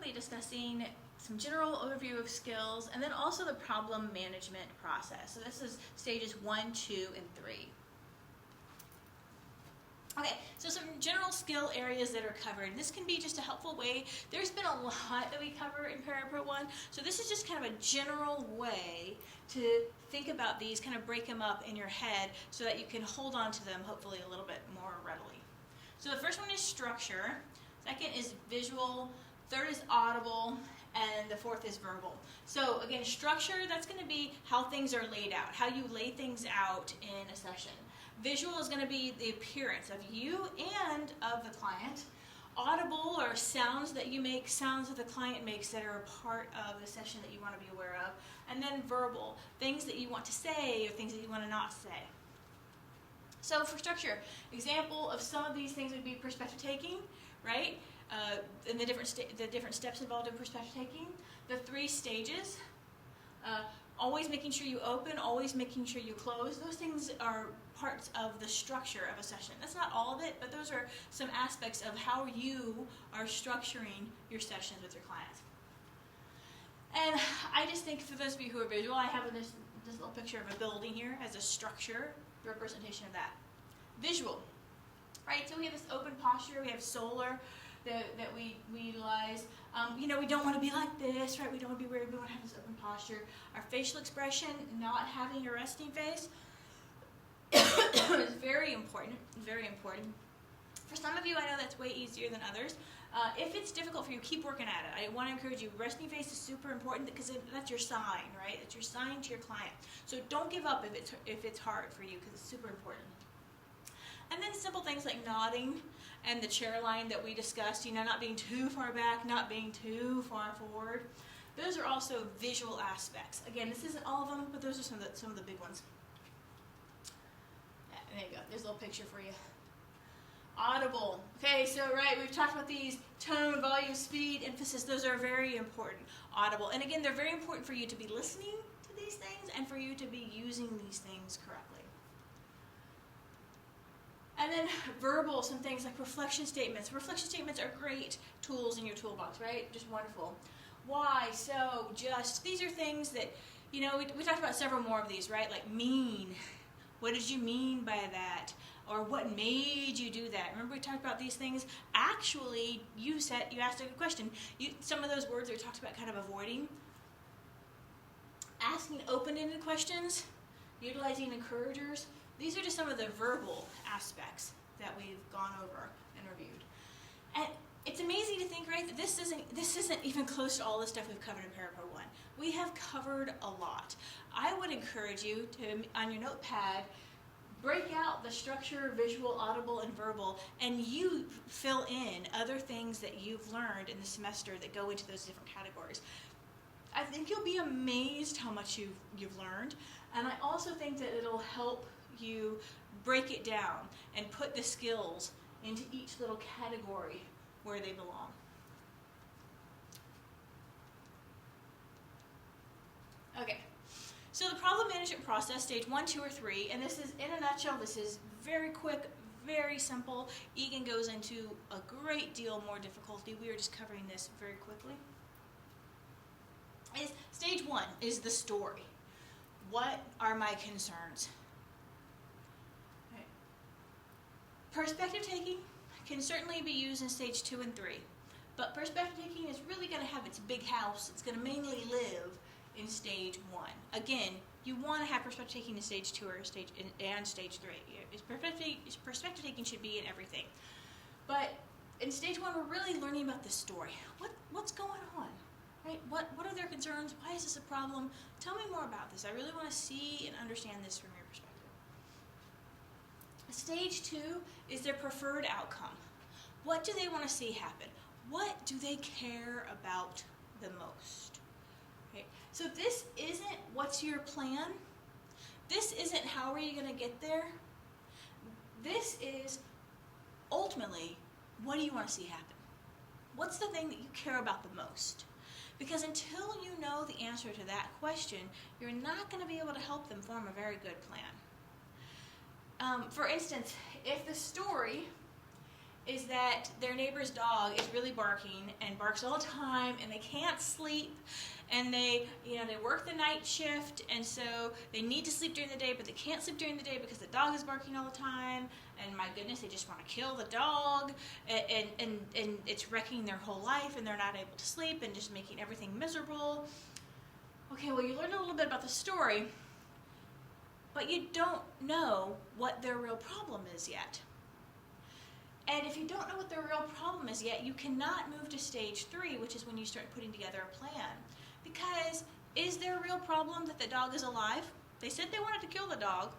quickly discussing some general overview of skills and then also the problem management process. So this is stages 1, 2, and 3. Okay, so some general skill areas that are covered. This can be just a helpful way. There's been a lot that we cover in ParaPro 1, so this is just kind of a general way to think about these, kind of break them up in your head so that you can hold on to them hopefully a little bit more readily. So the first one is structure, second is visual, third is audible, and the fourth is verbal. So again, structure, that's going to be how things are laid out, how you lay things out in a session. Visual is going to be the appearance of you and of the client. Audible are sounds that you make, sounds that the client makes that are a part of the session that you want to be aware of. And then verbal, things that you want to say or things that you want to not say. So for structure, example of some of these things would be perspective taking, right? And the different steps involved in perspective taking. The 3 stages. Always making sure you open, always making sure you close. Those things are parts of the structure of a session. That's not all of it, but those are some aspects of how you are structuring your sessions with your clients. And I just think for those of you who are visual, I have this little picture of a building here as a structure representation of that. Visual, right? So we have this open posture, we have solar that we utilize. You know, we don't want to be like this, right? We don't want to be weird, we want to have this open posture. Our facial expression, not having a resting face, is very important, very important. For some of you, I know that's way easier than others. If it's difficult for you, keep working at it. I want to encourage you, resting face is super important because that's your sign, right? It's your sign to your client. So don't give up if it's hard for you because it's super important. And then simple things like nodding and the chair line that we discussed, you know, not being too far back, not being too far forward. Those are also visual aspects. Again, this isn't all of them, but those are some of the big ones. Yeah, there you go. There's a little picture for you. Audible. Okay, so right, we've talked about these tone, volume, speed, emphasis. Those are very important. Audible. And again, they're very important for you to be listening to these things and for you to be using these things correctly. And then verbal, some things like reflection statements. Reflection statements are great tools in your toolbox, right? Just wonderful. Why, so, just. These are things that, you know, we talked about several more of these, right? Like mean. What did you mean by that? Or what made you do that? Remember we talked about these things? Actually, you asked a good question. Some of those words we talked about kind of avoiding. Asking open-ended questions. Utilizing encouragers. These are just some of the verbal aspects that we've gone over and reviewed. And it's amazing to think, right, that this isn't even close to all the stuff we've covered in ParaPro 1. We have covered a lot. I would encourage you to, on your notepad, break out the structure, visual, audible, and verbal, and you fill in other things that you've learned in the semester that go into those different categories. I think you'll be amazed how much you've learned, and I also think that it'll help you break it down and put the skills into each little category where they belong. Okay, so the problem management process, stage 1, 2, or 3, and this is, in a nutshell, this is very quick, very simple. Egan goes into a great deal more difficulty. We are just covering this very quickly. Stage 1 is the story. What are my concerns? Perspective taking can certainly be used in stage 2 and 3, but perspective taking is really going to have its big house. It's going to mainly live in stage 1. Again, you want to have perspective taking in stage 2 or stage 3. Perspective taking should be in everything. But in stage 1, we're really learning about this story. What's going on? Right? What are their concerns? Why is this a problem? Tell me more about this. I really want to see and understand this from your perspective. Stage 2 is their preferred outcome. What do they want to see happen? What do they care about the most? Okay. So this isn't what's your plan. This isn't how are you going to get there. This is ultimately, what do you want to see happen? What's the thing that you care about the most? Because until you know the answer to that question, you're not going to be able to help them form a very good plan. For instance, if the story is that their neighbor's dog is really barking and barks all the time, and they can't sleep, and they work the night shift, and so they need to sleep during the day, but they can't sleep during the day because the dog is barking all the time, and my goodness, they just want to kill the dog, and it's wrecking their whole life, and they're not able to sleep, and just making everything miserable. Okay, well, you learned a little bit about the story, but you don't know what their real problem is yet. And if you don't know what their real problem is yet, you cannot move to stage 3, which is when you start putting together a plan. Because is their real problem that the dog is alive? They said they wanted to kill the dog.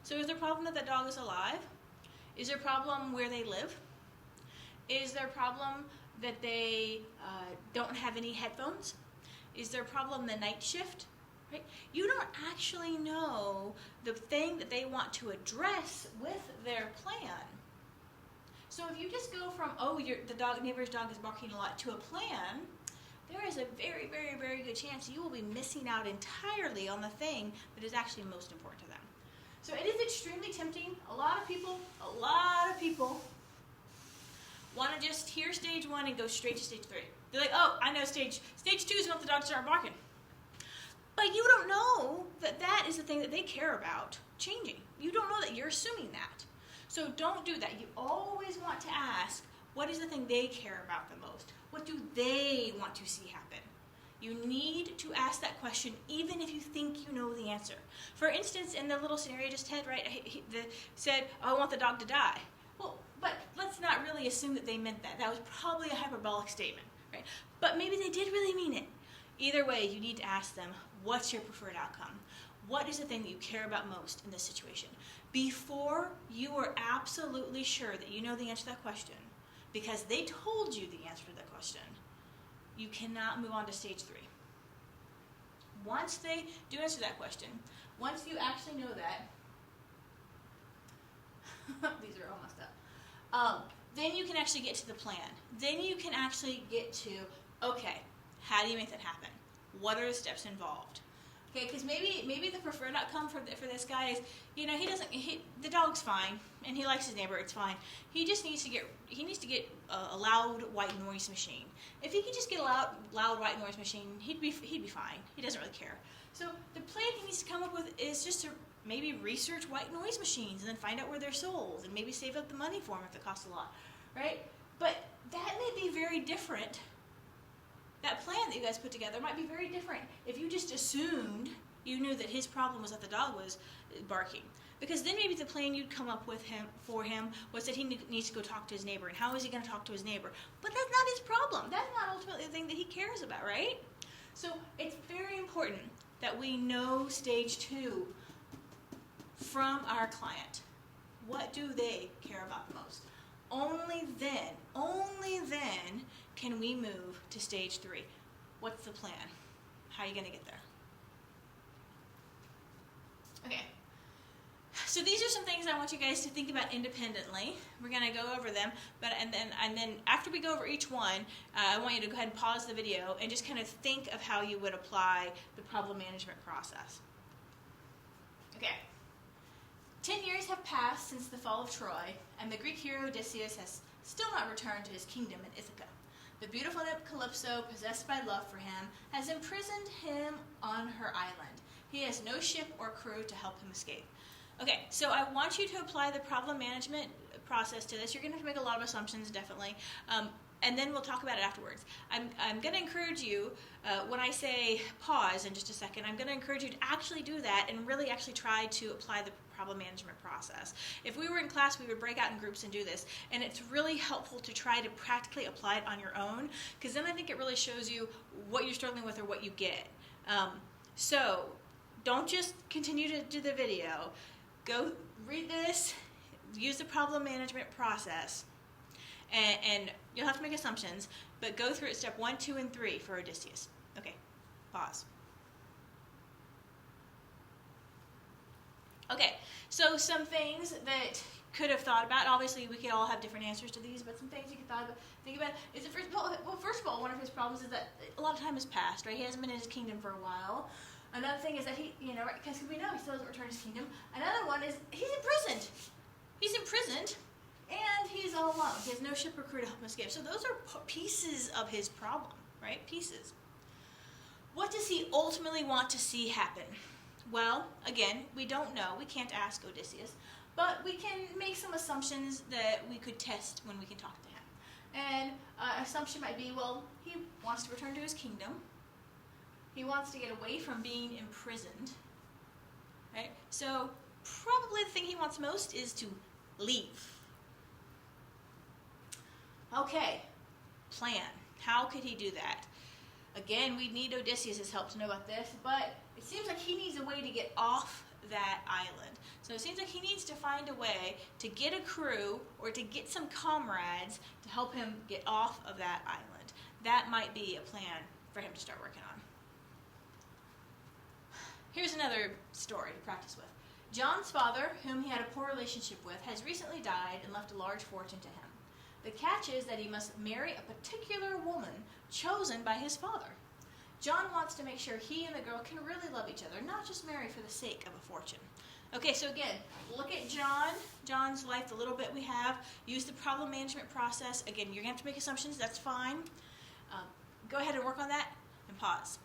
So is their problem that the dog is alive? Is their problem where they live? Is their problem that they don't have any headphones? Is their problem the night shift? Right? You don't actually know the thing that they want to address with their plan. So if you just go from, the neighbor's dog is barking a lot, to a plan, there is a very, very, very good chance you will be missing out entirely on the thing that is actually most important to them. So it is extremely tempting. A lot of people want to just hear stage 1 and go straight to stage 3. They're like, oh, I know stage 2 is when the dogs start barking. But you don't know that that is the thing that they care about changing. You don't know that. You're assuming that. So don't do that. You always want to ask, what is the thing they care about the most? What do they want to see happen? You need to ask that question even if you think you know the answer. For instance, in the little scenario I just had, right, said, oh, I want the dog to die. Well, but let's not really assume that they meant that. That was probably a hyperbolic statement, right? But maybe they did really mean it. Either way, you need to ask them, what's your preferred outcome? What is the thing that you care about most in this situation? Before you are absolutely sure that you know the answer to that question, because they told you the answer to that question, you cannot move on to stage 3. Once they do answer that question, once you actually know that, these are all messed up, then you can actually get to the plan. Then you can actually get to, okay, how do you make that happen? What are the steps involved? Okay, because maybe the preferred outcome for this guy is, the dog's fine and he likes his neighbor, it's fine. He just needs to get a loud white noise machine. If he could just get a loud white noise machine, he'd be fine. He doesn't really care. So the plan he needs to come up with is just to maybe research white noise machines and then find out where they're sold and maybe save up the money for them if it costs a lot, right? But that may be very different. That plan that you guys put together might be very different if you just assumed you knew that his problem was that the dog was barking. Because then maybe the plan you'd come up with for him was that he needs to go talk to his neighbor. And how is he going to talk to his neighbor? But that's not his problem. That's not ultimately the thing that he cares about, right? So it's very important that we know stage 2 from our client. What do they care about the most? Only then can we move to stage 3. What's the plan? How are you going to get there? Okay. So these are some things I want you guys to think about independently. We're going to go over them, and then after we go over each one, I want you to go ahead and pause the video and just kind of think of how you would apply the problem management process. Okay. 10 years have passed since the fall of Troy, and the Greek hero Odysseus has still not returned to his kingdom in Ithaca. The beautiful nymph Calypso, possessed by love for him, has imprisoned him on her island. He has no ship or crew to help him escape. Okay, so I want you to apply the problem management process to this. You're going to have to make a lot of assumptions, definitely, and then we'll talk about it afterwards. I'm going to encourage you, when I say pause in just a second, I'm going to encourage you to actually do that and really actually try to apply the problem management process. If we were in class, we would break out in groups and do this, and it's really helpful to try to practically apply it on your own, because then I think it really shows you what you're struggling with or what you get. So don't just continue to do the video. Go read this, use the problem management process, and you'll have to make assumptions, but go through it step 1, 2, and 3 for Odysseus. Okay, pause. Okay, so some things that could have thought about, obviously we could all have different answers to these, but some things you could think about is that first of all, one of his problems is that a lot of time has passed, right? He hasn't been in his kingdom for a while. Another thing is that he, because we know he still hasn't returned his kingdom. Another one is he's imprisoned. He's imprisoned And he's all alone. He has no ship or crew to help him escape. So those are pieces of his problem, right? Pieces. What does he ultimately want to see happen? Well, again, we don't know. We can't ask Odysseus. But we can make some assumptions that we could test when we can talk to him. And an assumption might be, well, he wants to return to his kingdom. He wants to get away from being imprisoned. Right? So probably the thing he wants most is to leave. Okay, plan. How could he do that? Again, we need Odysseus' help to know about this, but it seems like he needs a way to get off that island. So it seems like he needs to find a way to get a crew or to get some comrades to help him get off of that island. That might be a plan for him to start working on. Here's another story to practice with. John's father, whom he had a poor relationship with, has recently died and left a large fortune to him. The catch is that he must marry a particular woman chosen by his father. John wants to make sure he and the girl can really love each other, not just marry for the sake of a fortune. Okay, so again, look at John's life, the little bit we have. Use the problem management process. Again, you're going to have to make assumptions. That's fine. Go ahead and work on that and pause.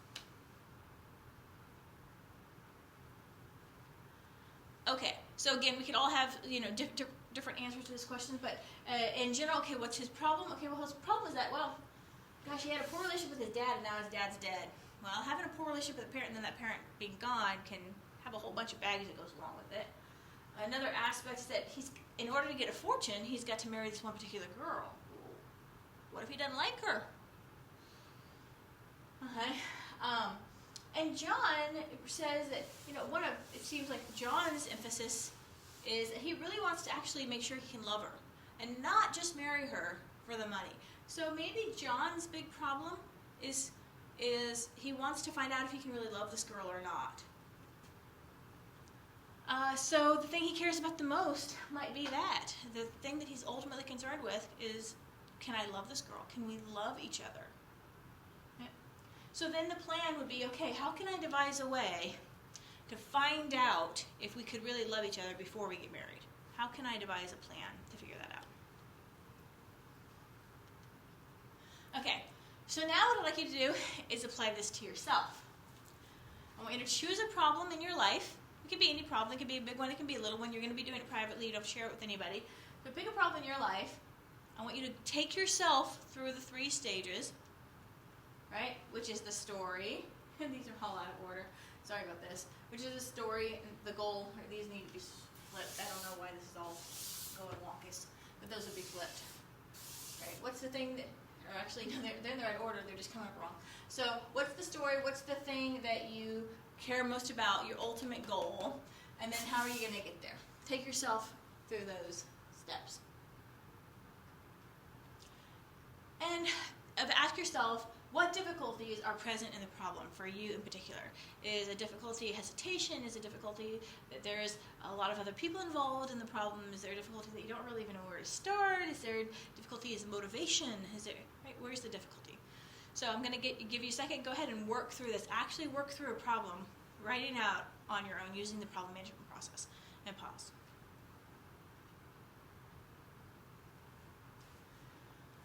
Okay, so again, we could all have different answers to this question, but in general, okay, what's his problem? Okay, well, his problem is that, well, gosh, he had a poor relationship with his dad, and now his dad's dead. Well, having a poor relationship with a parent and then that parent being gone can have a whole bunch of baggage that goes along with it. Another aspect is that in order to get a fortune, he's got to marry this one particular girl. What if he doesn't like her? Okay. And John says that, it seems like John's emphasis is that he really wants to actually make sure he can love her and not just marry her for the money. So maybe John's big problem is he wants to find out if he can really love this girl or not. So the thing he cares about the most might be that. The thing that he's ultimately concerned with is, can I love this girl? Can we love each other? So then the plan would be, okay, how can I devise a way to find out if we could really love each other before we get married? How can I devise a plan to figure that out? Okay, so now what I'd like you to do is apply this to yourself. I want you to choose a problem in your life. It could be any problem. It could be a big one. It can be a little one. You're going to be doing it privately. You don't share it with anybody. But pick a problem in your life. I want you to take yourself through the 3 stages. Right, which is the story, and these are all out of order, sorry about this, which is the story, and the goal, these need to be flipped. I don't know why this is all going wonkus, but those would be flipped. Right, what's the thing that, or actually, no, they're in the right order, they're just coming up wrong. So, what's the story, what's the thing that you care most about, your ultimate goal, and then how are you going to get there? Take yourself through those steps. And ask yourself, what difficulties are present in the problem for you in particular? Is a difficulty hesitation? Is a difficulty that there is a lot of other people involved in the problem? Is there a difficulty that you don't really even know where to start? Is there difficulty is motivation? Right, where's the difficulty? So I'm going to give you a second. Go ahead and work through this. Actually work through a problem, write it out on your own using the problem management process, and pause.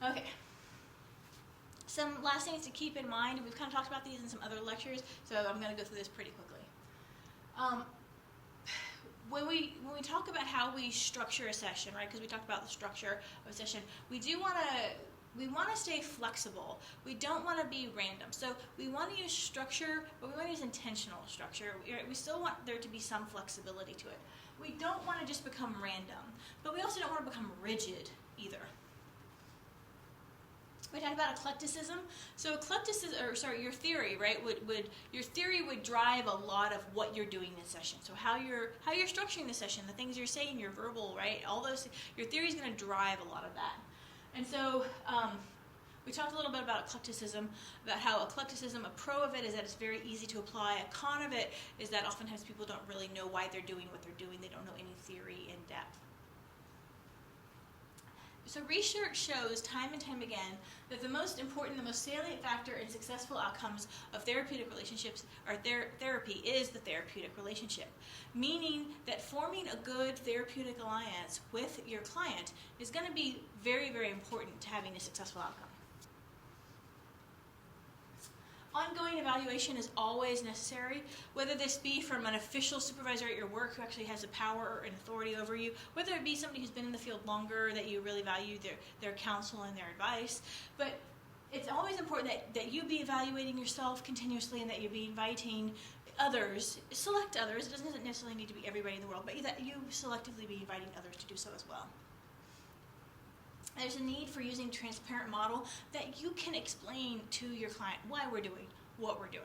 Okay. Some last things to keep in mind, we've kind of talked about these in some other lectures, so I'm going to go through this pretty quickly. When we talk about how we structure a session, right, because we talked about the structure of a session, we want to stay flexible. We don't want to be random. So we want to use structure, but we want to use intentional structure. We still want there to be some flexibility to it. We don't want to just become random, but we also don't want to become rigid either. We talked about eclecticism. So your theory, right? Your theory would drive a lot of what you're doing in the session. So how you're structuring the session, the things you're saying, your verbal, right? All those. Your theory is going to drive a lot of that. And so we talked a little bit about eclecticism, about how eclecticism, a pro of it is that it's very easy to apply. A con of it is that oftentimes people don't really know why they're doing what they're doing. They don't know any theory in depth. So research shows time and time again that the most important, the most salient factor in successful outcomes of therapeutic relationships or therapy is the therapeutic relationship, meaning that forming a good therapeutic alliance with your client is going to be very, very important to having a successful outcome. Ongoing evaluation is always necessary, whether this be from an official supervisor at your work who actually has the power and authority over you, whether it be somebody who's been in the field longer, that you really value their counsel and their advice. But it's always important that you be evaluating yourself continuously and that you be inviting others, select others. It doesn't necessarily need to be everybody in the world, but that you selectively be inviting others to do so as well. There's a need for using a transparent model that you can explain to your client why we're doing what we're doing.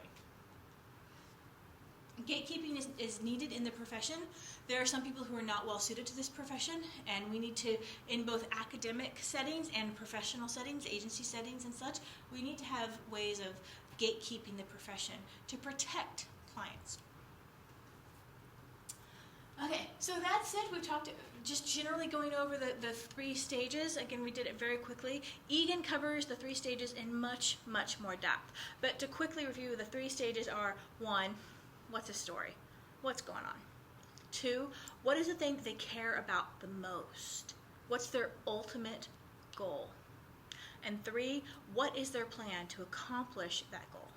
Gatekeeping is needed in the profession. There are some people who are not well suited to this profession, and we need to, in both academic settings and professional settings, agency settings and such, we need to have ways of gatekeeping the profession to protect clients. Okay, so that said, we've talked just generally going over the 3 stages. Again, we did it very quickly. Egan covers the 3 stages in much, much more depth. But to quickly review, the 3 stages are: 1, what's a story? What's going on? 2, what is the thing that they care about the most? What's their ultimate goal? And 3, what is their plan to accomplish that goal?